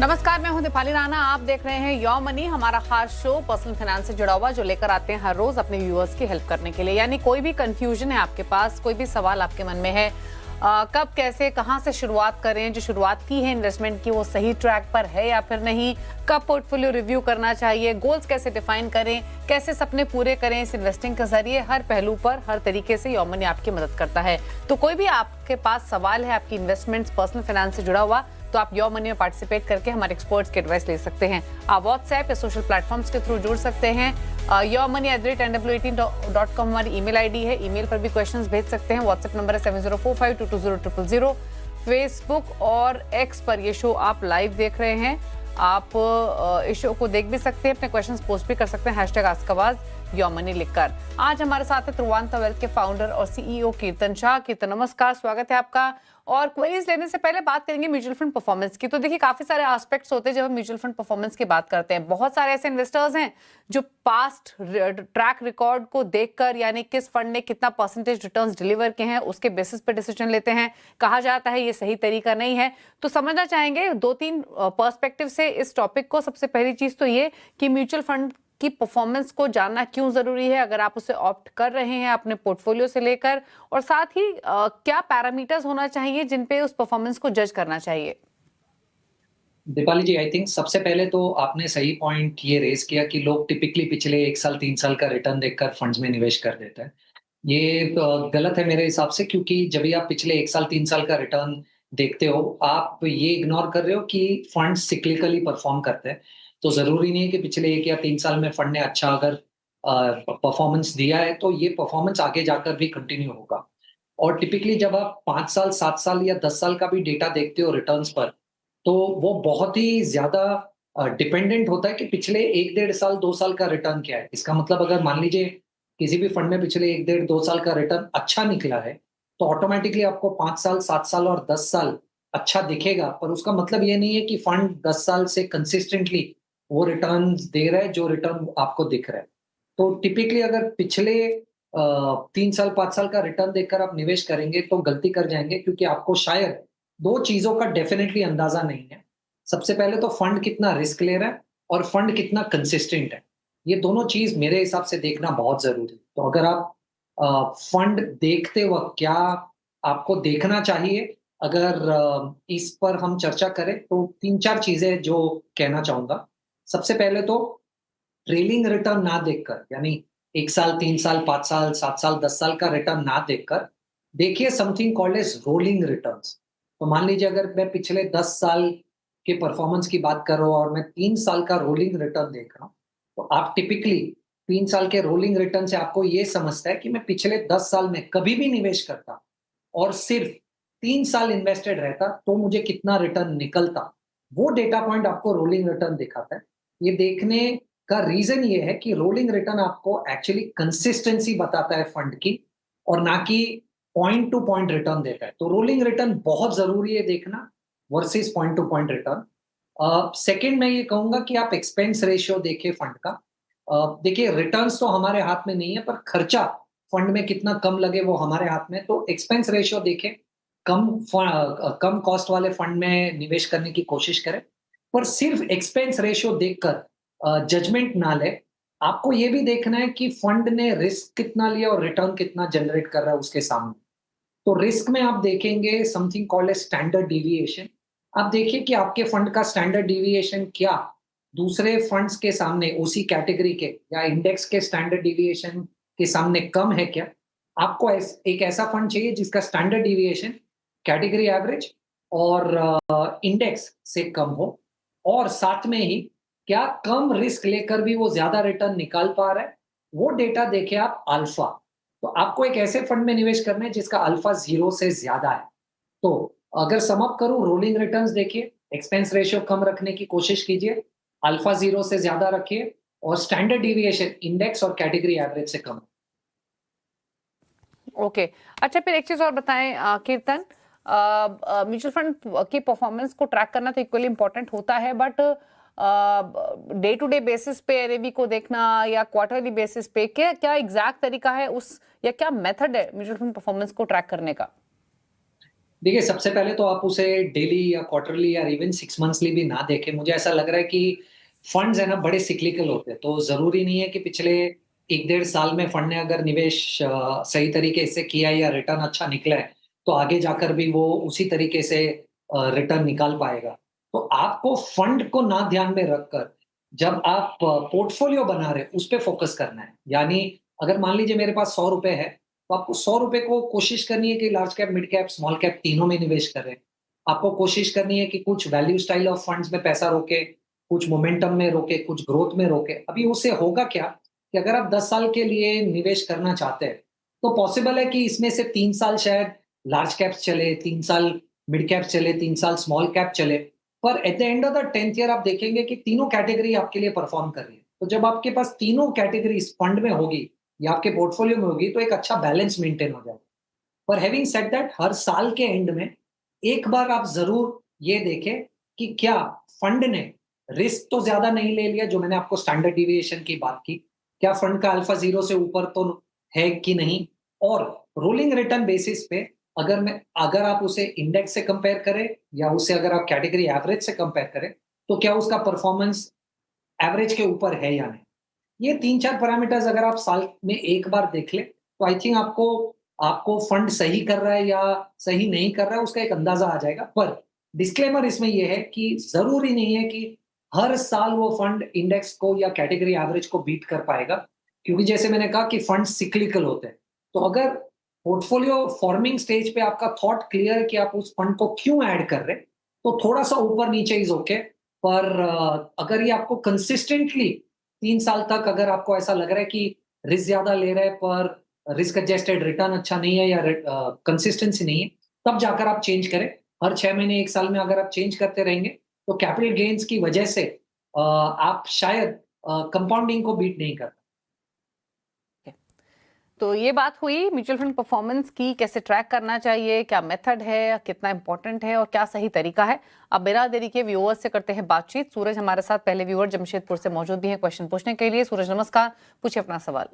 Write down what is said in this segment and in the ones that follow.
नमस्कार, मैं हूं दीपाली राणा। आप देख रहे हैं योर मनी, हमारा खास शो पर्सनल फाइनेंस से जुड़ा हुआ, जो लेकर आते हैं हर रोज अपने व्यूअर्स की हेल्प करने के लिए। यानी कोई भी कंफ्यूजन है आपके पास, कोई भी सवाल आपके मन में है, कब कैसे कहां से शुरुआत करें, जो शुरुआत की है इन्वेस्टमेंट की वो सही ट्रैक पर है या फिर नहीं, कब पोर्टफोलियो रिव्यू करना चाहिए, गोल्स कैसे डिफाइन करें, कैसे सपने पूरे करें इस इन्वेस्टिंग के जरिए, हर पहलू पर हर तरीके से योर मनी आपकी मदद करता है। तो कोई भी आपके पास सवाल है आपकी इन्वेस्टमेंट्स पर्सनल फाइनेंस से जुड़ा हुआ, तो आप योर मनी में पार्टिसिपेट करके हमारे एक्सपर्ट्स की एडवाइस ले सकते हैं। आप व्हाट्सएप या सोशल प्लेटफॉर्म्स के थ्रू जुड़ सकते हैं। yourmoney@nw18.com हमारी ईमेल आईडी है, ईमेल पर भी क्वेश्चंस भेज सकते हैं। व्हाट्सएप नंबर है 7045220000। फेसबुक और एक्स पर ये शो आप लाइव देख रहे हैं। आप इस शो को देख भी सकते हैं, अपने क्वेश्चंस पोस्ट भी कर सकते हैं #आस्कआवाज योर मनी लिखकर। आज हमारे साथ है त्रिवांता वेल्थ के फाउंडर और सीईओ कीर्तन शाह। कीर्तन नमस्कार, स्वागत है आपका। और क्वेरीज लेने से पहले बात करेंगे म्यूचुअल फंड परफॉर्मेंस की। तो देखिए, काफी सारे एस्पेक्ट्स होते हैं जब हम म्यूचुअल फंड परफॉर्मेंस की बात करते हैं। बहुत सारे ऐसे इन्वेस्टर्स हैं जो पास्ट ट्रैक रिकॉर्ड को देखकर, यानी किस फंड ने कितना परसेंटेज रिटर्न्स डिलीवर किए हैं, उसके बेसिस पे डिसीजन लेते हैं। कहा जाता है ये सही तरीका नहीं है। तो समझना चाहेंगे 2-3 पर्सपेक्टिव से इस टॉपिक को। सबसे पहली चीज तो ये कि म्यूचुअल फंड की परफॉर्मेंस को जानना क्यों जरूरी है, अगर आप उसे ऑप्ट कर रहे हैं अपने पोर्टफोलियो से लेकर, और साथ ही क्या पैरामीटर्स होना चाहिए जिन पे उस परफॉर्मेंस को जज करना चाहिए। दीपाली जी, आई थिंक सबसे पहले तो आपने सही पॉइंट ये रेज किया कि लोग टिपिकली पिछले 1 साल 3 साल का रिटर्न देखकर फंड्स में निवेश कर देते हैं। ये गलत है मेरे हिसाब से, क्योंकि जब भी आप पिछले 1 साल 3 साल का रिटर्न देखते हो, आप ये इग्नोर कर रहे हो कि फंड्स सिक्लिकली परफॉर्म करते हैं। तो ज़रूरी नहीं है कि पिछले 1 या 3 साल में फंड ने अच्छा अगर परफॉर्मेंस दिया है, तो ये परफॉर्मेंस आगे जाकर भी कंटिन्यू होगा। और टिपिकली जब आप 5 साल, 7 साल या 10 साल का भी डेटा देखते हो रिटर्न्स पर, तो वो बहुत ही ज़्यादा डिपेंडेंट होता है कि पिछले 1 डेढ़ साल, 2 साल का रिटर्न क्या है। इसका मतलब अगर मान लीजिए किसी भी फंड में पिछले 1 डेढ़ 2 साल का रिटर्न अच्छा निकला है, तो ऑटोमैटिकली आपको 5 साल, 7 साल और 10 साल अच्छा दिखेगा। पर उसका मतलब ये नहीं है कि फंड 10 साल से कंसिस्टेंटली वो रिटर्न्स दे रहा है, जो रिटर्न आपको दिख रहा है। तो टिपिकली अगर पिछले 3 साल, 5 साल का रिटर्न देखकर आप निवेश करेंगे, तो गलती कर जाएँगे, क्योंकि आपको शायद 2 चीज़ों का डेफ़िनेटली अंदाज़ा नहीं है। सबसे पहले तो फंड कितना रिस्क ले रहा है और फंड कितना कंसिस्टेंट है। ये दोनों चीज़ मेरे हिसाब से देखना बहुत ज़रूरी है। तो अगर आप फंड देखते वक़्त क्या आपको देखना चाहिए, अगर इस पर हम चर्चा करें, तो 3-4 चीज़ें जो कहना चाहूँगा। सबसे पहले तो ट्रेलिंग रिटर्न ना देखकर, यानी 1 साल, 3 साल, 5 साल, 7 साल, 10 साल का रिटर्न ना देखकर, देखिए something called as rolling returns. तो मान लीजिए अगर मैं पिछले 10 साल के परफॉर्मेंस की बात कर रहा हूँ और मैं 3 साल का रोलिंग रिटर्न देख रहा हूँ, तो आप टिपिकली 3 साल के रोलिंग रिटर्न से आपको ये समझता है कि मैं पिछले 10 साल में कभी भी निवेश करता और सिर्फ 3 साल इन्वेस्टेड रहता, तो मुझे कितना रिटर्न निकलता। वो डेटा पॉइंट आपको रोलिंग रिटर्न दिखाता है। ये देखने का रीज़न ये है कि रोलिंग रिटर्न आपको एक्चुअली कंसिस्टेंसी बताता है फंड की, और ना कि पॉइंट टू पॉइंट रिटर्न देता है। तो रोलिंग रिटर्न बहुत ज़रूरी है देखना versus point two point return. Second मैं ये कहूँगा कि आप एक्सपेंस रेशियो देखें फंड का। देखिए रिटर्न्स तो हमारे हाथ में नहीं है, पर खर्चा फंड में कितना कम लगे वो हमारे हाथ में है। तो एक्सपेंस रेशियो देखें, कम कॉस्ट वाले फंड में निवेश करने की कोशिश करें। पर सिर्फ एक्सपेंस रेशियो देखकर जजमेंट ना लें। आपको ये भी देखना है कि फंड ने रिस्क कितना लिया और रिटर्न कितना जनरेट कर रहा है उसके सामने। तो रिस्क में आप देखेंगे something called a standard deviation. आप देखिए कि आपके फंड का स्टैंडर्ड डेविएशन क्या दूसरे फंड्स के सामने, उसी कैटेगरी के या इंडेक्स के स्टैंडर्ड डेविएशन के सामने कम है क्या? आपको एक ऐसा फंड चाहिए जिसका स्टैंडर्ड डेविएशन कैटेगरी एवरेज और इंडेक्स से कम हो, और साथ में ही क्या कम रिस्क लेकर भी वो ज्यादा रिटर्न निकाल पा रहा है। वो डेटा देखे आप अल्फा। तो आपको एक ऐसे फंड में निवेश करना है जिसका अल्फा 0 से ज्यादा है। तो अगर सम अप करूं, रोलिंग रिटर्न्स देखिए, एक्सपेंस रेशियो कम रखने की कोशिश कीजिए, अल्फा 0 से ज्यादा रखिए, और स्टैंडर्ड डिविएशन इंडेक्स और कैटेगरी एवरेज से कम। ओके, अच्छा फिर एक चीज और बताएं कीर्तन, म्यूचुअल फंड की परफॉर्मेंस को ट्रैक करना तो इक्वली इंपॉर्टेंट होता है, but day to day basis पे एनएवी को देखना या क्वार्टरली बेसिस पे क्या क्या एग्जैक्ट तरीका है उस, या क्या मेथड है म्यूचुअल फंड परफॉर्मेंस को ट्रैक करने का? देखिए, सबसे पहले तो आप उसे डेली या क्वार्टरली या इवन 6 मंथली भी ना देखें। मुझे ऐसा लग रहा है कि फंड्स है ना बड़े सिक्लिकल होते हैं, तो ज़रूरी नहीं है कि पिछले 1 डेढ़ साल में फंड ने अगर निवेश सही तरीके से किया है या रिटर्न अच्छा निकला है, तो आगे जाकर भी वो उसी तरीके से रिटर्न निकाल पाएगा। तो आपको फंड को ना ध्यान में रखकर जब आप पोर्टफोलियो बना रहे हैं, उस पे फ़ोकस करना है। यानी अगर मान लीजिए मेरे पास ₹100 है, तो आपको ₹100 को कोशिश करनी है कि large cap, mid cap, small cap तीनों में निवेश करें। आपको कोशिश करनी है कि कुछ वैल्यू स्टाइल ऑफ फंड्स में पैसा रोके, कुछ मोमेंटम में रोके, कुछ ग्रोथ में रोके। अभी उससे होगा क्या कि अगर आप 10 साल के लिए निवेश करना चाहते हैं, तो पॉसिबल है कि इसमें से 3 साल शायद लार्ज कैप्स चले, 3 साल मिड कैप्स चले, 3 साल स्मॉल कैप चले। पर at the end of the 10th year आप देखेंगे कि तीनों कैटेगरी आपके लिए परफॉर्म कर रही है। तो जब आपके पास तीनों कैटेगरीज़ फंड में होगी या आपके पोर्टफोलियो में होगी, तो एक अच्छा बैलेंस मेंटेन हो जाएगा। पर हैविंग सेड दैट हर साल के एंड में एक बार आप ज़रूर ये देखें कि क्या फंड ने रिस्क तो ज़्यादा नहीं ले लिया, जो मैंने आपको स्टैंडर्ड डेविएशन की बात की। क्या फंड का अल्फा 0 से ऊपर तो है कि नहीं? और रोलिंग रिटर्न बेसिस पे अगर आप उसे इंडेक्स से कंपेयर करें या उसे अगर आप कैटेगरी एवरेज से कंपेयर करें, तो क्या उसका परफॉर्मेंस एवरेज के ऊपर है या नहीं? ये 3-4 पैरामीटर्स अगर आप साल में एक बार देख लें, तो आई थिंक आपको आपको फंड सही कर रहा है या सही नहीं कर रहा है, उसका एक अंदाज़ा आ जाएगा। पर डिस्क्लेमर इसमें ये है कि ज़रूरी नहीं है कि हर साल वो फंड इंडेक्स को या कैटेगरी एवरेज को बीट कर पाएगा, क्योंकि जैसे मैंने कहा कि फंड सिक्लिकल होते हैं। तो अगर पोर्टफोलियो फॉर्मिंग स्टेज पे आपका थॉट क्लियर है कि आप उस फंड को क्यों ऐड कर रहे हैं, तो थोड़ा-सा ऊपर-नीचे इज़ ओके। पर अगर ये आपको कंसिस्टेंटली 3 साल तक अगर आपको ऐसा लग रहा है कि रिस्क ज़्यादा ले रहे हैं पर रिस्क एडजस्टेड रिटर्न अच्छा नहीं है या कंसिस्टेंसी नहीं है, तब जाकर आप चेंज करें। हर 6 महीने 1 साल में अगर आप चेंज करते रहेंगे, तो कैपिटल गेन्स की वजह से आप शायद कंपाउंडिंग को बीट नहीं कर तो ये बात हुई म्यूचुअल फंड परफॉर्मेंस की, कैसे ट्रैक करना चाहिए, क्या मेथड है, कितना इंपॉर्टेंट है और क्या सही तरीका है। अब बिना देरी के व्यूअर्स से करते हैं बातचीत। सूरज हमारे साथ पहले व्यूअर जमशेदपुर से मौजूद भी हैं क्वेश्चन पूछने के लिए। सूरज नमस्कार, पूछिए अपना सवाल।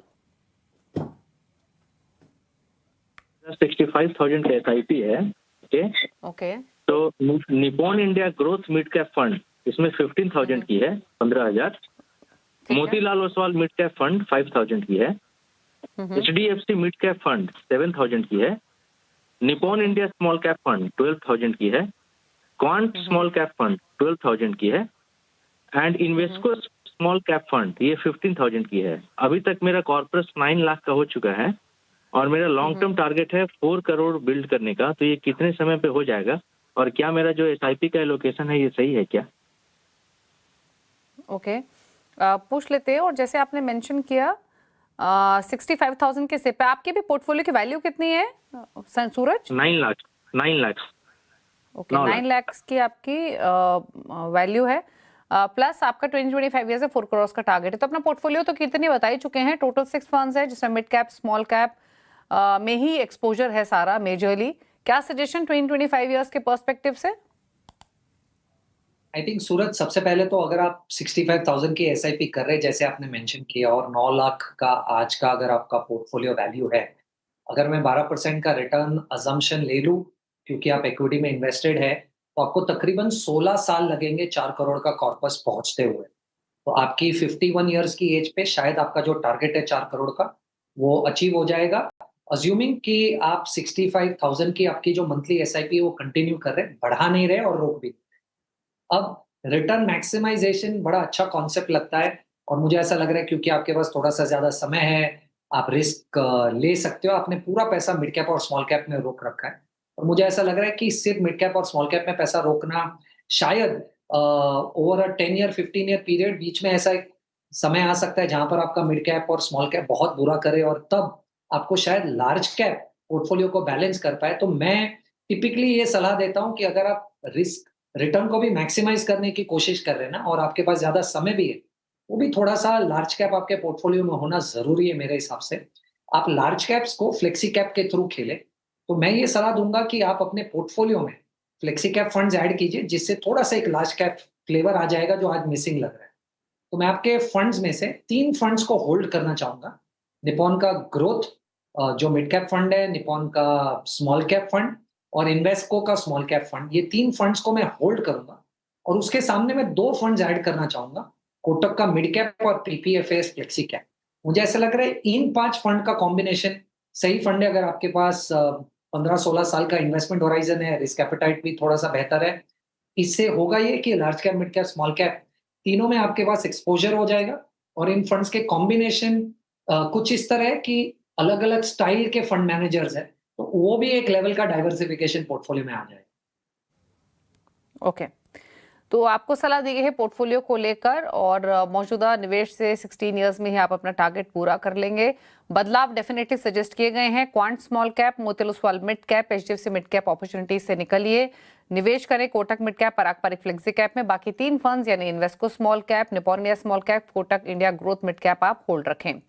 65,000 का एसआईपी है। ओके ओके, तो Nippon India growth mid cap fund इसमें 15,000 की है, 15,000। ठीक है। Motilal Oswal mid cap fund 5,000 की है। एचडीएफसी मिड कैप फंड 7,000 की है। Nippon India small cap fund 12,000 की है। क्वांट स्मॉल कैप फंड 12,000 की है। And Invesco small cap fund ये 15,000 की है। अभी तक मेरा कॉर्पस 9 लाख का हो चुका है और मेरा लॉन्ग टर्म टारगेट है 4 करोड़ बिल्ड करने का। तो ये कितने समय पे हो जाएगा और क्या मेरा जो एसआईपी का एलोकेशन है ये सही है क्या? ओके, पूछ लेते हैं। और जैसे आपने मेंशन किया 65,000 के सिप पे आपके भी पोर्टफोलियो की वैल्यू कितनी है सूरज? 9 लाख। 9 लाख। ओके, 9 9 लाख। लाख की आपकी वैल्यू है। प्लस आपका 2025 ईयर से 4 करोड़ का टारगेट है। तो अपना पोर्टफोलियो तो कितने बता ही चुके हैं। टोटल 6 फंड्स है जिसमें मिड कैप स्मॉल कैप में ही एक्सपोजर है सारा मेजरली। क्या सजेशन 2025 ईयर्स के पर्सपेक्टिव से? आई थिंक सूरज, सबसे पहले तो अगर आप 65,000 की एसआईपी कर रहे हैं जैसे आपने मेंशन किया, और 9 लाख का आज का अगर आपका पोर्टफोलियो वैल्यू है, अगर मैं 12% का रिटर्न अजम्पशन ले लूं, क्योंकि आप इक्विटी में इन्वेस्टेड है, तो आपको तकरीबन 16 साल लगेंगे 4 करोड़ का कॉर्पस पहुंचते हुए। तो आपकी 51 इयर्स की एज पे शायद आपका जो टारगेट है 4 करोड़ का, वो अचीव हो जाएगा। अज्यूमिंग कि आप 65,000 की आपकी जो मंथली एसआईपी वो कंटिन्यू कर रहे हैं, बढ़ा नहीं रहे और रोक भी। अब रिटर्न मैक्सिमाइजेशन बड़ा अच्छा कॉन्सेप्ट लगता है और मुझे ऐसा लग रहा है क्योंकि आपके पास थोड़ा-सा ज़्यादा समय है, आप रिस्क ले सकते हो। आपने पूरा पैसा मिड कैप और स्मॉल कैप में रोक रखा है और मुझे ऐसा लग रहा है कि सिर्फ मिड कैप और स्मॉल कैप में पैसा रोकना शायद over a 10 year, 15 year period बीच में ऐसा एक समय आ सकता है जहाँ पर आपका मिड कैप और स्मॉल कैप बहुत बुरा करे और तब आपको शायद लार्ज कैप पोर्टफोलियो को बैलेंस कर पाए। तो मैं टिपिकली ये सलाह देता हूँ कि अगर आप रिस्क रिटर्न को भी मैक्सिमाइज़ करने की कोशिश कर रहे हैं ना और आपके पास ज़्यादा समय भी है, वो भी थोड़ा-सा लार्ज कैप आपके पोर्टफोलियो में होना ज़रूरी है मेरे हिसाब से। आप लार्ज कैप्स को फ्लेक्सी कैप के थ्रू खेलें, तो मैं ये सलाह दूँगा कि आप अपने पोर्टफोलियो में फ्लेक्सी कैप फंड्स ऐड कीजिए, जिससे थोड़ा-सा एक लार्ज कैप फ्लेवर आ जाएगा जो आज मिसिंग लग रहा है। तो मैं आपके फंड्स में से 3 फंड्स को होल्ड करना चाहूँगा। निप्पॉन का ग्रोथ जो मिड कैप फंड है, निप्पॉन का स्मॉल कैप फंड और इन्वेस्को का स्मॉल कैप फंड, ये 3 फंड्स को मैं होल्ड करूंगा और उसके सामने मैं 2 फंड्स ऐड करना चाहूंगा, कोटक का मिड कैप और पीपीएफएस फ्लेक्सी कैप। मुझे ऐसा लग रहा है इन 5 फंड का कॉम्बिनेशन सही फंड है। अगर आपके पास 15-16 साल का इन्वेस्टमेंट होराइजन है, रिस्क एपेटाइट भी थोड़ा सा बेहतर है, इससे होगा ये कि large cap, mid cap, small cap तीनों में आपके पास एक्सपोजर हो जाएगा। और इन फंड्स के कॉम्बिनेशन कुछ इस तरह है कि अलग-अलग स्टाइल के फंड मैनेजर्स हैं, तो वो भी एक लेवल का डाइवर्सिफिकेशन पोर्टफोलियो में आ जाएगा। ओके, तो आपको सलाह दी गई है पोर्टफोलियो को लेकर और मौजूदा निवेश से 16 इयर्स में ही आप अपना टारगेट पूरा कर लेंगे। बदलाव डेफिनेटली सजेस्ट किए गए हैं। Quant small cap, Motilal Oswal mid cap, HDFC mid cap opportunity से निकलिए, निवेश करें कोटक मिड कैप, पराग पारिक फ्लेक्सी कैप में। बाकी 3 फंड्स यानी Invesco small cap, Nippon India small cap, Kotak India growth mid cap आप होल्ड रखें।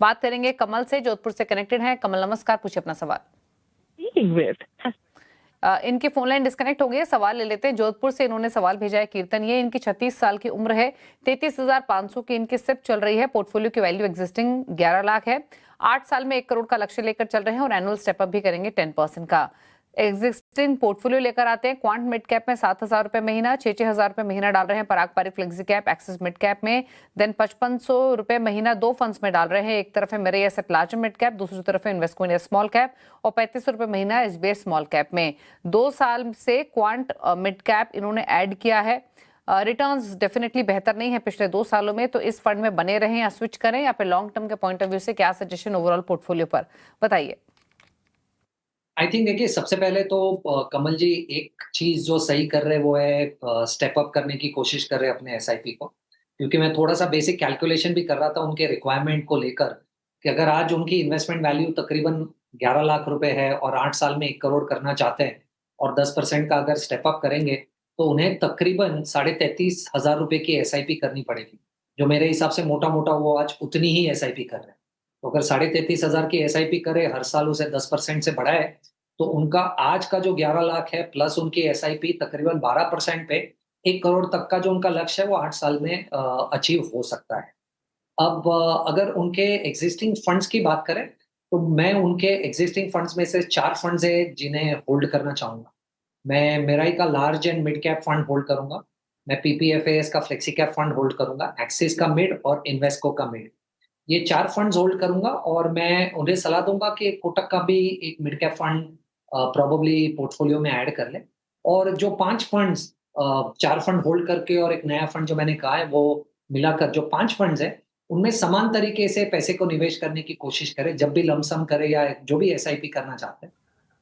बात करेंगे कमल से, जोधपुर से कनेक्टेड है। कमल नमस्कार, पूछिए अपना सवाल। इनकी फोन लाइन डिस्कनेक्ट हो गई है, सवाल ले लेते हैं। जोधपुर से इन्होंने सवाल भेजा है कीर्तन। ये इनकी 36 साल की उम्र है, 33,500 की इनकी सिप चल रही है। पोर्टफोलियो की वैल्यू एग्जिस्टिंग 11 लाख है। 8 साल में 1 करोड़ का लक्ष्य लेकर चल रहे हैं और एनुअल स्टेप अप भी करेंगे 10% का। एग्जिस्टिंग पोर्टफोलियो लेकर आते हैं। क्वांट मिड कैप में 7,000 रुपए महीना, 6,000 रुपए महीना डाल रहे हैं Parag Parikh flexi cap, Axis mid cap में। देन 5,500 रुपए महीना 2 फंड्स में डाल रहे हैं। एक तरफ है मेरे एसेट लार्ज मिड कैप, दूसरी तरफ है इन्वेस्को इंडिया स्मॉल कैप, और 3500 रुपए महीना एसबीआई स्मॉल कैप में। 2 साल से क्वांट मिड कैप इन्होंने ऐड किया है। रिटर्न्स डेफिनेटली बेहतर नहीं है पिछले 2 सालों में, तो इस फंड में बने रहें या स्विच करें, या फिर लॉन्ग टर्म के पॉइंट ऑफ व्यू से क्या सजेशन ओवरऑल पोर्टफोलियो पर, बताइए। आई थिंक देखिए, सबसे पहले तो कमल जी एक चीज जो सही कर रहे हैं वो है स्टेप अप करने की कोशिश कर रहे हैं अपने एसआईपी को। क्योंकि मैं थोड़ा सा बेसिक कैलकुलेशन भी कर रहा था उनके रिक्वायरमेंट को लेकर कि अगर आज उनकी इन्वेस्टमेंट वैल्यू तकरीबन 11 लाख रुपए है और 8 साल में 1 करोड़ करना चाहते हैं और 10% का अगर स्टेप अप करेंगे तो उन्हें तकरीबन 33,500 रुपए की एसआईपी करनी पड़ेगी, जो मेरे हिसाब से मोटा मोटा वो आज उतनी ही एसआईपी कर रहे हैं। तो अगर 33,500 की एसआईपी करे, हर साल उसे 10% से बढ़ाए, तो उनका आज का जो 11 लाख है प्लस उनकी एसआईपी तकरीबन 12% पे 1 करोड़ तक का जो उनका लक्ष्य है वो 8 साल में अचीव हो सकता है। अब अगर उनके एग्जिस्टिंग फंड्स की बात करें तो मैं उनके एग्जिस्टिंग फंड्स में से 4 फंड्स है जिन्हें होल्ड करना चाहूंगा। मैं मेराई का large and mid cap fund hold करूंगा, मैं पीपीएफएस का फ्लेक्सी कैप फंड होल्ड करूंगा, एक्सिस का मिड और इन्वेस्को का मिड, ये 4 फंड्स होल्ड करूंगा। और मैं उन्हें सलाह दूंगा कि कोटक का भी एक mid cap fund probably portfolio में ऐड कर ले। और जो 5 फंड्स 4 फंड होल्ड करके और एक नया फंड जो मैंने कहा है वो मिलाकर जो 5 फंड्स है उनमें समान तरीके से पैसे को निवेश करने की कोशिश करें जब भी लमसम करे या जो भी एसआईपी करना चाहते हैं।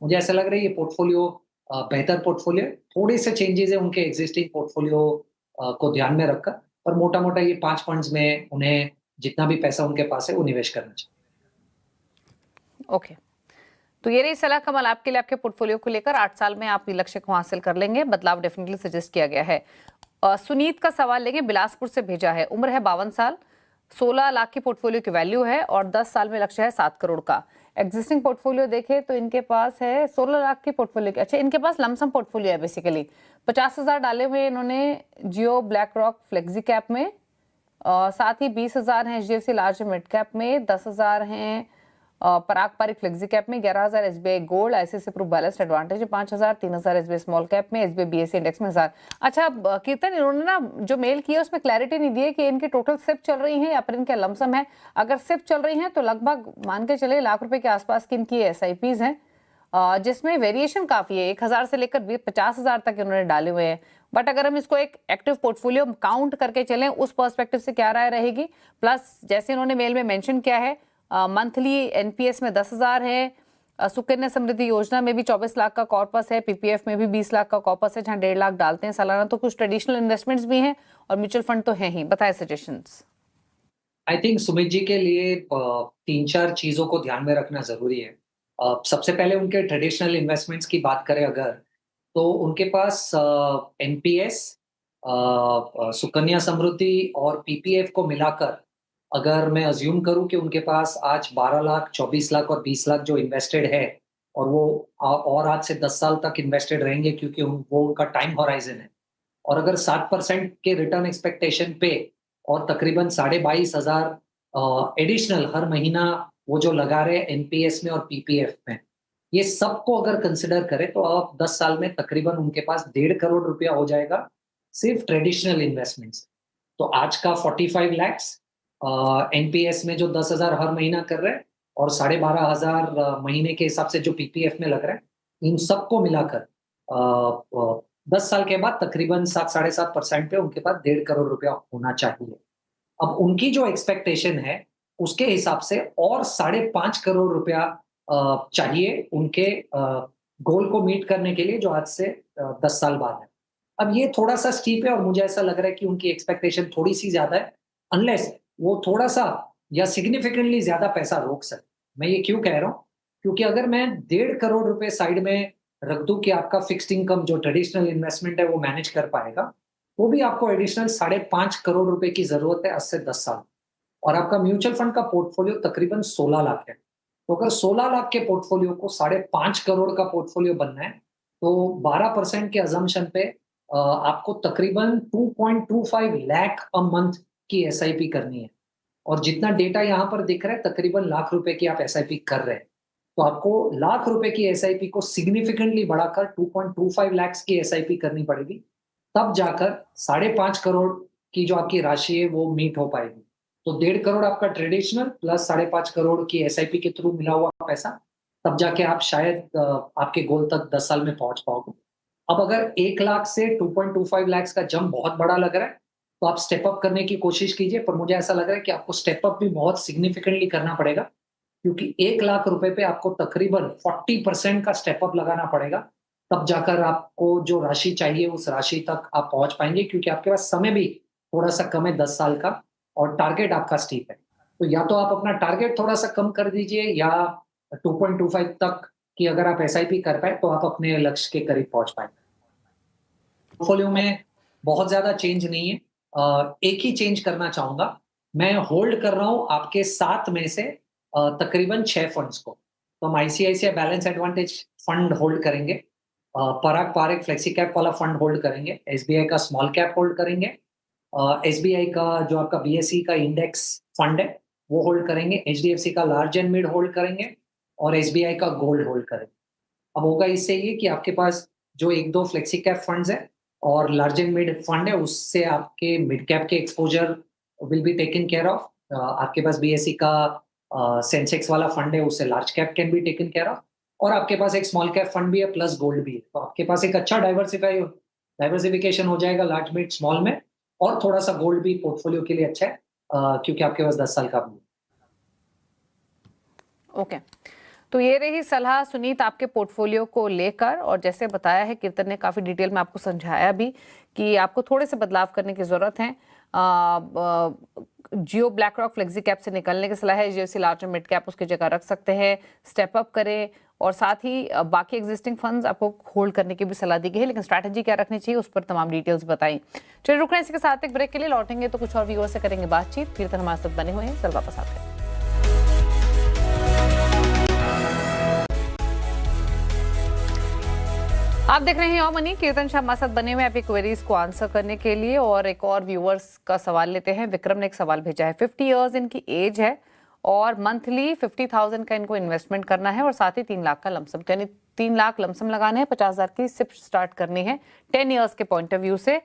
मुझे ऐसा लग रहा है ये पोर्टफोलियो बेहतर पोर्टफोलियो है। थोड़े से चेंजेस है उनके एग्जिस्टिंग पोर्टफोलियो को ध्यान में रखकर, पर मोटा मोटा ये 5 फंड्स में उन्हें जितना भी पैसा उनके पास है वो निवेश करना चाहिए। ओके, तो ये रही सलाह कमल आपके लिए, आपके पोर्टफोलियो को लेकर। 8 साल में आप लक्ष्य को हासिल कर लेंगे। बदलाव डेफिनेटली सजेस्ट किया गया है। सुनीत का सवाल लेंगे, बिलासपुर से भेजा है। उम्र है 52 साल, 16 लाख की पोर्टफोलियो की वैल्यू है और 10 साल में लक्ष्य है 7 करोड़ का। एग्जिस्टिंग पोर्टफोलियो देखे तो इनके पास है 16 लाख की पोर्टफोलियो। अच्छा, इनके पास लमसम पोर्टफोलियो है बेसिकली। 50,000 डाले हुए इन्होंने जियो ब्लैक रॉक फ्लेक्सी कैप में, साथ ही 20,000 हैं एचडीएफसी लार्ज मिड कैप में, 10,000 हैं पराग पारिक फ्लेक्सी कैप में, 11,000 SBI gold ICICI Pru balanced advantage, 5,000, 3,000 SBI small cap में, एसबीआई बीएसई इंडेक्स में 1,000। अच्छा कीर्तन, इन्होंने ना जो मेल किया उसमें क्लैरिटी नहीं दी है कि इनकी टोटल सिप चल रही है या फिर इनके लमसम है। अगर सिप चल रही है तो लगभग मान के चले लाख रुपए के आसपास की इनकी एसआईपीज हैं, जिसमें वेरिएशन काफी है। 1,000 से लेकर 50,000 तक इन्होंने डाले हुए हैं। बट अगर हम इसको एक एक्टिव पोर्टफोलियो काउंट करके चलें उस पर्सपेक्टिव से क्या राय रहेगी? प्लस जैसे इन्होंने मेल में मेंशन किया है मंथली एनपीएस में 10,000 है, सुकन्या समृद्धि योजना में भी 24 लाख का कॉर्पस है, पीपीएफ में भी 20 लाख का कॉर्पस है जहां 1.5 लाख डालते हैं सालाना। तो कुछ ट्रेडिशनल इन्वेस्टमेंट्स भी हैं और म्यूचुअल फंड तो हैं ही। बताए suggestions. I think Sumit ji के लिए 3-4 चीजों को ध्यान में रखना जरूरी है। सबसे पहले उनके ट्रेडिशनल इन्वेस्टमेंट्स की बात करें अगर, तो उनके पास एनपीएस, सुकन्या समृद्धि और पीपीएफ को मिलाकर अगर मैं अज्यूम करूं कि उनके पास आज 12 लाख, 24 लाख और 20 लाख जो इन्वेस्टेड है और वो और आज से 10 साल तक इन्वेस्टेड रहेंगे क्योंकि वो उनका टाइम होराइजन है। और अगर 7% के रिटर्न एक्सपेक्टेशन पे और तकरीबन 22,500 एडिशनल हर महीना वो जो लगा रहे हैं एनपीएस में और पीपीएफ में, ये सबको अगर कंसिडर करें तो आप 10 साल में तकरीबन उनके पास 1.5 करोड़ रुपया हो जाएगा सिर्फ ट्रेडिशनल इन्वेस्टमेंट से। तो आज का 45 लैक्स एनपीएस में जो 10,000 हर महीना कर रहे हैं और 12,500 महीने के हिसाब से जो पीपीएफ में लग रहा है, इन सबको मिलाकर 10 साल के बाद तकरीबन 7-7.5% पे उनके पास 1.5 करोड़ रुपया होना चाहिए। अब उनकी जो एक्सपेक्टेशन है, उसके हिसाब से और 5.5 करोड़ रुपया चाहिए उनके गोल को मीट करने के लिए जो आज से 10 साल बाद है। अब ये थोड़ा-सा स्टीप है और मुझे ऐसा लग रहा है कि उनकी एक्सपेक्टेशन थोड़ी-सी ज़्यादा है, अनलेस वो थोड़ा-सा या सिग्निफिकेंटली ज़्यादा पैसा रोक सकें। मैं ये क्यों कह रहा हूँ? क्योंकि अगर मैं 1.5 करोड़ रुपए साइड में रख दूँ कि आपका फिक्स्ड इनकम जो ट्रेडिशनल इन्वेस्टमेंट है वो मैनेज कर पाएगा, वो भी आपको एडिशनल 5.5 करोड़ रुपए की ज़रूरत है आज से 10 साल। और आपका म्यूचुअल फंड का पोर्टफोलियो तकरीबन 16 लाख है। तो अगर 16 लाख के पोर्टफोलियो को 5.5 करोड़ का पोर्टफोलियो बनना है, तो 12% के अज़म्पशन पे आपको तकरीबन 2.25 लाख अ मंथ की एसआईपी करनी है। और जितना डेटा यहाँ पर दिख रहा है, तकरीबन लाख रुपए की आप एसआईपी कर रहे हैं। तो आपको लाख रुपए की एसआईपी को सिग्निफिकेंटली बढ़ाकर 2.25 लाख की एसआईपी करनी पड़ेगी। तब जाकर 5.5 करोड़ की जो आपकी राशि है, वो मीट हो पाएगी। तो 1.5 करोड़ आपका ट्रेडिशनल प्लस 5.5 करोड़ की एसआईपी के थ्रू मिला हुआ पैसा, तब जाके आप शायद आपके गोल तक 10 साल में पहुंच पाओगे। अब अगर 1 लाख से 2.25 लाख का जंप बहुत बड़ा लग रहा है, तो आप स्टेप अप करने की कोशिश कीजिए, पर मुझे ऐसा लग रहा है कि आपको स्टेप अप भी बहुत सिग्निफिकेंटली करना पड़ेगा, क्योंकि 1 लाख रुपए पे आपको तकरीबन 40% का स्टेप अप लगाना पड़ेगा, तब जाकर आपको जो राशि चाहिए उस राशि तक आप पहुंच पाएंगे, क्योंकि आपके पास समय भी थोड़ा-सा कम है 10 साल का और टारगेट आपका स्टीप है। तो या तो आप अपना टारगेट थोड़ा-सा कम कर दीजिए या 2.25 तक की अगर आप एसआईपी कर पाएँ, तो आप अपने लक्ष्य के करीब पहुँच पाएँगे। पोर्टफोलियो में बहुत ज़्यादा चेंज नहीं है। एक ही चेंज करना चाहूँगा, मैं होल्ड कर रहा हूँ आपके 7 में से तकरीबन 6 फंड्स को। तो हम ICICI balance advantage fund hold करेंगे, पराग पारेख फ्लेक्सी कैप वाला फंड होल्ड करेंगे, एसबीआई का स्मॉल कैप होल्ड करेंगे, एसबीआई का जो आपका बीएसई का इंडेक्स फंड है, वो होल्ड करेंगे, एचडीएफसी का लार्ज एंड मिड होल्ड करेंगे और एसबीआई का गोल्ड होल्ड करेंगे। अब होगा इससे ये कि आपके पास जो 1-2 फ्लेक्सी कैप फंड्स हैं और लार्ज एंड मिड फंड है, उससे आपके मिड कैप के exposure will be taken care of. आपके पास बीएसई का सेंसेक्स वाला फंड है, उससे large cap can be taken care of, और आपके पास एक स्मॉल कैप फंड भी है प्लस गोल्ड भी है। तो आपके पास एक अच्छा डाइवर्सिफिकेशन हो जाएगा लार्ज मिड स्मॉल में, और थोड़ा-सा गोल्ड भी पोर्टफोलियो के लिए अच्छा है, क्योंकि आपके पास 10 साल का भी है। ओके, तो ये रही सलाह सुनीत आपके पोर्टफोलियो को लेकर, और जैसे बताया है कीर्तन ने काफ़ी डिटेल में आपको समझाया भी कि आपको थोड़े से बदलाव करने की ज़रूरत है। जियो ब्लैक रॉक फ्लेक्सी कैप से निकलने की सलाह है, एचडीएफसी लार्ज मिड कैप उसकी जगह रख सकते हैं, स्टेप अप करें, और साथ ही बाकी एग्जिस्टिंग फंड्स आपको होल्ड करने की भी सलाह दी गई है, लेकिन स्ट्रैटेजी क्या रखनी चाहिए उस पर तमाम डिटेल्स बताई। चलिए रुक रहे हैं, इसी के साथ एक ब्रेक के लिए लौटेंगे तो कुछ और व्यूअर से करेंगे बातचीत। कीर्तन हमारे साथ बने हुए हैं, चल वापस आते हैं। आप देख रहे हैं और मनी, कीर्तन शाह हमारे साथ बने हुए आपकी क्वेरीज को आंसर करने के लिए, और एक और व्यूअर्स का सवाल लेते हैं। विक्रम ने एक सवाल भेजा है, 50 इयर्स इनकी एज है और मंथली 50,000 का इनको इन्वेस्टमेंट करना है और साथ ही 3 लाख का लमसम, यानी 3 लाख लमसम लगाने हैं, 50,000 की सिप स्टार्ट करनी है 10 इयर्स के पॉइंट ऑफ व्यू से।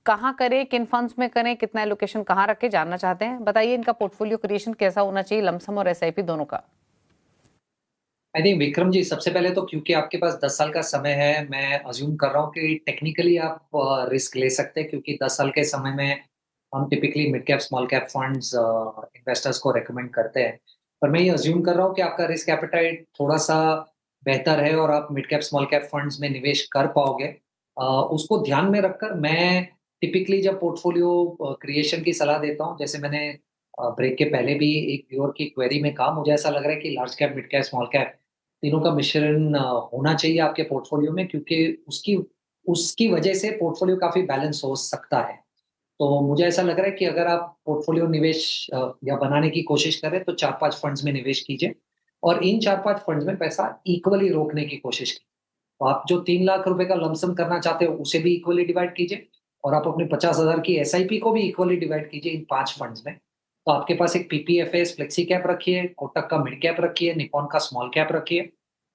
कहाँ करें, किन फंड्स में करें, कितना एलोकेशन कहाँ रखे, जानना चाहते हैं। बताइए इनका पोर्टफोलियो क्रिएशन कैसा होना चाहिए, लमसम और एसआईपी दोनों का। आई थिंक विक्रम जी, सबसे पहले तो क्योंकि आपके पास 10 साल का समय है, मैं अज्यूम कर रहा हूँ कि टेक्निकली आप रिस्क ले सकते हैं, क्योंकि 10 साल के समय में हम typically mid cap small cap funds investors को रेकमेंड करते हैं। पर मैं ये अज्यूम कर रहा हूँ कि आपका रिस्क एपेटाइट थोड़ा-सा बेहतर है और आप mid cap small cap funds में निवेश कर पाओगे। उसको ध्यान में रखकर मैं टिपिकली जब पोर्टफोलियो क्रिएशन की सलाह देता हूँ, जैसे मैंने ब्रेक के पहले भी एक व्यूअर की क्वेरी में कहा, मुझे ऐसा लग रहा है कि large cap, mid cap, small cap तीनों का मिश्रण होना चाहिए आपके पोर्टफोलियो में, क्योंकि उसकी उसकी वजह से पोर्टफोलियो काफ़ी बैलेंस हो सकता है। तो मुझे ऐसा लग रहा है कि अगर आप पोर्टफोलियो निवेश या बनाने की कोशिश करें, तो 4-5 फंड्स में निवेश कीजिए और इन 4-5 फंड्स में पैसा इक्वली रोकने की कोशिश कीजिए। तो आप जो 3 लाख रुपए का लमसम करना चाहते हो, उसे भी इक्वली डिवाइड कीजिए और आप अपनी 50,000 की एसआईपी को भी इक्वली डिवाइड कीजिए इन 5 फंड्स में। तो आपके पास एक पीपीएफएस फ्लेक्सी कैप रखिए, कोटक का मिड कैप रखिए, निप्पॉन का स्मॉल कैप रखिए,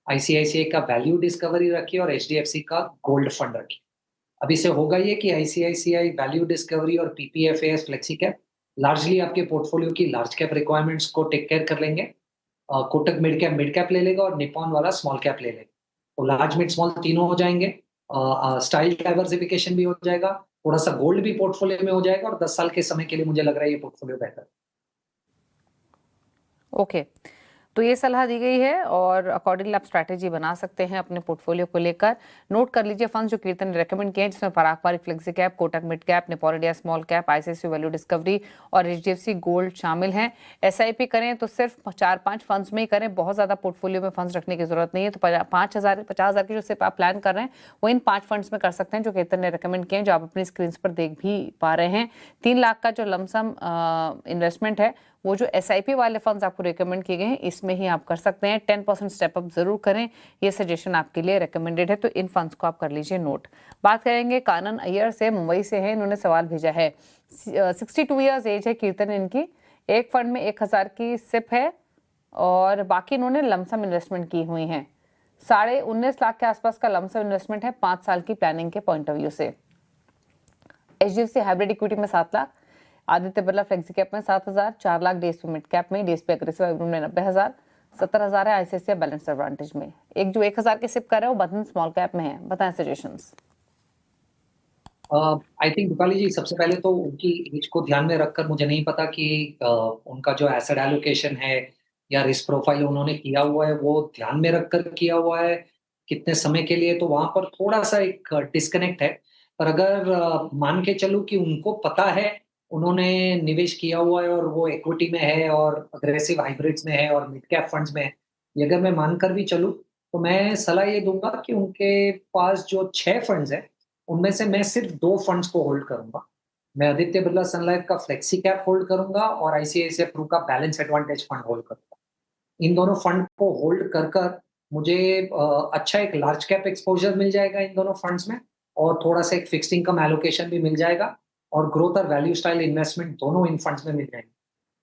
आईसीआईसीआई का वैल्यू डिस्कवरी रखिए और एचडीएफसी का गोल्ड फंड रखिए। अब इससे होगा ये कि आईसीआईसीआई वैल्यू डिस्कवरी और पीपीएफएस फ्लेक्सी कैप लार्जली आपके पोर्टफोलियो की लार्ज कैप रिक्वायरमेंट्स को टेक केयर कर लेंगे। कोटक मिड कैप ले लेगा और निपॉन वाला स्मॉल कैप ले लेगा। तो लार्ज मिड स्मॉल तीनों हो जाएंगे। स्टाइल डाइवर्सिफिकेशन भी हो जाएगा, थोड़ा सा गोल्ड भी पोर्टफोलियो में हो जाएगा और 10 साल के समय के लिए मुझे लग रहा है ये पोर्टफोलियो बेहतर है। ओके, तो ये सलाह दी गई है और अकॉर्डिंगली आप स्ट्रैटेजी बना सकते हैं अपने पोर्टफोलियो को लेकर। नोट कर लीजिए फंड्स जो कीर्तन ने रेकमेंड किए हैं, जिसमें Parag Parikh flexi cap, Kotak mid cap, Nippon India small cap, ICICI value discovery और एचडीएफसी गोल्ड शामिल हैं। एसआईपी करें तो सिर्फ 4-5 फंड्स में ही करें, बहुत ज़्यादा पोर्टफोलियो में फंड्स रखने की जरूरत नहीं है। तो 50,000 की जो सिर्फ आप प्लान कर रहे हैं वो इन 5 फंड्स में कर सकते हैं जो कीर्तन ने रेकमेंड किए हैं, जो आप अपनी स्क्रीन पर देख भी पा रहे हैं। 3 लाख का जो लमसम इन्वेस्टमेंट है वो जो एसआईपी वाले फंड्स आपको रिकमेंड किए गए हैं इसमें ही आप कर सकते हैं। 10% स्टेप अप जरूर करें, ये सजेशन आपके लिए रिकमेंडेड है। तो इन फंड्स को आप कर लीजिए नोट। बात करेंगे कानन अय्यर से, मुंबई से है, इन्होंने सवाल भेजा है। 62 ईयर्स एज है कीर्तन इनकी, एक फंड में 1000 की सिप है और बाकी इन्होंने लमसम इन्वेस्टमेंट की हुई है। 19.5 लाख के आसपास का लमसम इन्वेस्टमेंट है 5 साल की प्लानिंग के पॉइंट ऑफ व्यू से। एचडीएफसी हाइब्रिड इक्विटी में 7 लाख, आदित्य बिरला फ्लेक्सी कैप में 7,000, 4 लाख डीएसपी मिड कैप में, डीएसपी एग्रेसिव हाइब्रिड में 90,000, 70,000 है आईसीआईसीआई बैलेंस एडवांटेज में। एक जो 1000 के सिप कर रहे हैं वो बंधन स्मॉल कैप में है। बताएं सजेशंस। आई थिंक दीपाली जी, सबसे पहले तो उनकी एज को ध्यान में रखकर मुझे नहीं पता कि उनका जो एसेट एलोकेशन है या रिस्क प्रोफाइल उन्होंने किया हुआ है वो ध्यान में रखकर किया हुआ है कितने समय के लिए, तो वहां पर थोड़ा सा एक डिस्कनेक्ट है। पर अगर मान के चलूं कि उनको पता है, उन्होंने निवेश किया हुआ है और वो इक्विटी में है और अग्रेसिव हाइब्रिड्स में है और मिड कैप फंड्स में है, ये अगर मैं मानकर भी चलूं तो मैं सलाह ये दूंगा कि उनके पास जो 6 फंड्स है उनमें से मैं सिर्फ 2 फंड्स को होल्ड करूंगा। मैं आदित्य बिरला सन लाइफ का फ्लेक्सी कैप होल्ड करूंगा और आईसीआईसीआई प्रू का बैलेंस एडवांटेज फंड होल्ड करूंगा। इन दोनों फंड को होल्ड कर कर मुझे अच्छा एक लार्ज कैप एक्सपोजर मिल जाएगा इन दोनों फंड्स में और थोड़ा सा एक फिक्स्ड इनकम एलोकेशन भी मिल जाएगा और ग्रोथ और वैल्यू स्टाइल इन्वेस्टमेंट दोनों इन फंड्स में मिल जाएंगे।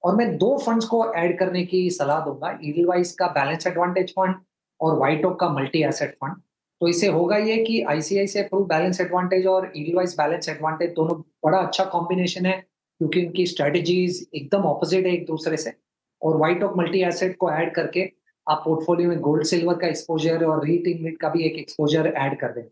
और मैं 2 फंड्स को ऐड करने की सलाह दूंगा, ईडलवाइज का बैलेंस एडवांटेज फंड और व्हाइट ओक का मल्टी एसेट फंड। तो इससे होगा ये कि आईसीआईसीआई प्रू बैलेंस एडवांटेज और ईडलवाइज बैलेंस एडवांटेज दोनों बड़ा अच्छा कॉम्बिनेशन है क्योंकि उनकी स्ट्रेटेजीज एकदम ऑपोजिट है एक दूसरे से। और व्हाइट ओक मल्टी एसेट को ऐड करके आप पोर्टफोलियो में गोल्ड सिल्वर का एक्सपोजर और रीट इनविट का भी एक एक्सपोजर ऐड कर देंगे।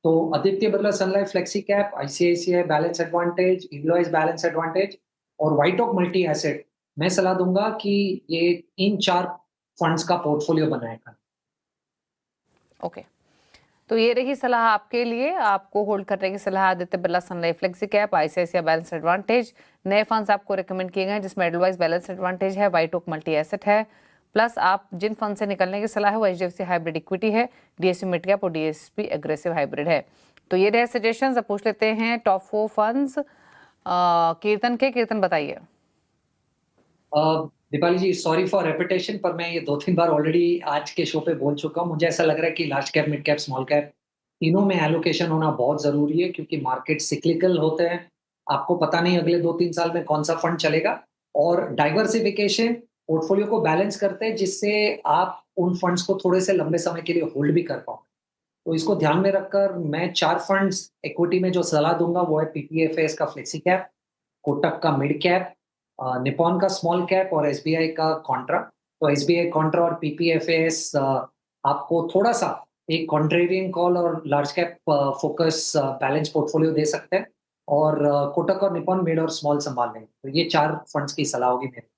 तो Aditya Birla Sun Life flexi cap, ICICI balance advantage, Edelweiss balance advantage और व्हाइट ओक मल्टी एसेट, मैं सलाह दूंगा कि ये इन 4 फंड्स का पोर्टफोलियो बनाएगा। ओके, तो ये रही सलाह आपके लिए। आपको होल्ड करने की सलाह Aditya Birla Sun Life flexi cap, ICICI balance advantage. नए फंड्स आपको रिकमेंड किए गए हैं जिसमें एडलवाइज बैलेंस एडवांटेज है, व्हाइट ओक मल्टी एसेट है, प्लस आप जिन फंड से निकलने की सलाह है वो एचडीएफसी हाइब्रिड इक्विटी है, डीएसपी मिड कैप और डीएसपी एग्रेसिव हाइब्रिड है। तो ये रहे सजेशंस। अब पूछ लेते हैं टॉप 4 फंड्स कीर्तन के। कीर्तन बताइए। दीपाली जी, सॉरी फॉर रेपिटेशन, पर मैं ये 2-3 बार ऑलरेडी आज के शो पे बोल चुका हूँ। मुझे ऐसा लग रहा है कि large cap, mid cap, small cap तीनों में एलोकेशन होना बहुत जरूरी है क्योंकि मार्केट सिक्लिकल होते हैं। आपको पता नहीं अगले 2-3 साल में कौन सा फंड चलेगा और डाइवर्सिफिकेशन पोर्टफोलियो को बैलेंस करते हैं जिससे आप उन फंड्स को थोड़े से लंबे समय के लिए होल्ड भी कर पाओ। तो इसको ध्यान में रखकर मैं 4 फंड्स इक्विटी में जो सलाह दूंगा वो है पीपीएफएस का फ्लेक्सी कैप, कोटक का मिड कैप, निपॉन का स्मॉल कैप और एसबीआई का कॉन्ट्रा। तो एसबीआई कॉन्ट्रा और पीपीएफएस आपको थोड़ा सा एक कॉन्ट्रेरियन कॉल और large cap focus balance portfolio दे सकते हैं और कोटक और निपॉन मिड और स्मॉल संभाल लेंगे। तो ये 4 फंड्स की सलाह होगी मेरी।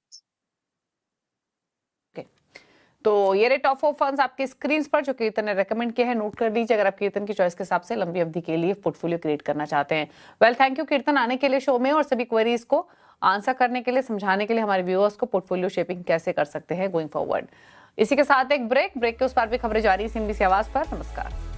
तो ये रहे टॉप 4 फंड्स आपके स्क्रीन पर जो कीर्तन ने रेकमेंड किए हैं। नोट कर लीजिए अगर आप कीर्तन की चॉइस के हिसाब से लंबी अवधि के लिए पोर्टफोलियो क्रिएट करना चाहते हैं। वेल, थैंक यू कीर्तन आने के लिए शो में और सभी क्वेरीज को आंसर करने के लिए, समझाने के लिए हमारे व्यूअर्स को पोर्टफोलियो शेपिंग कैसे कर सकते हैं गोइंग फॉरवर्ड। इसी के साथ एक ब्रेक के उस पार भी खबरें जारी CNBC आवाज पर। नमस्कार।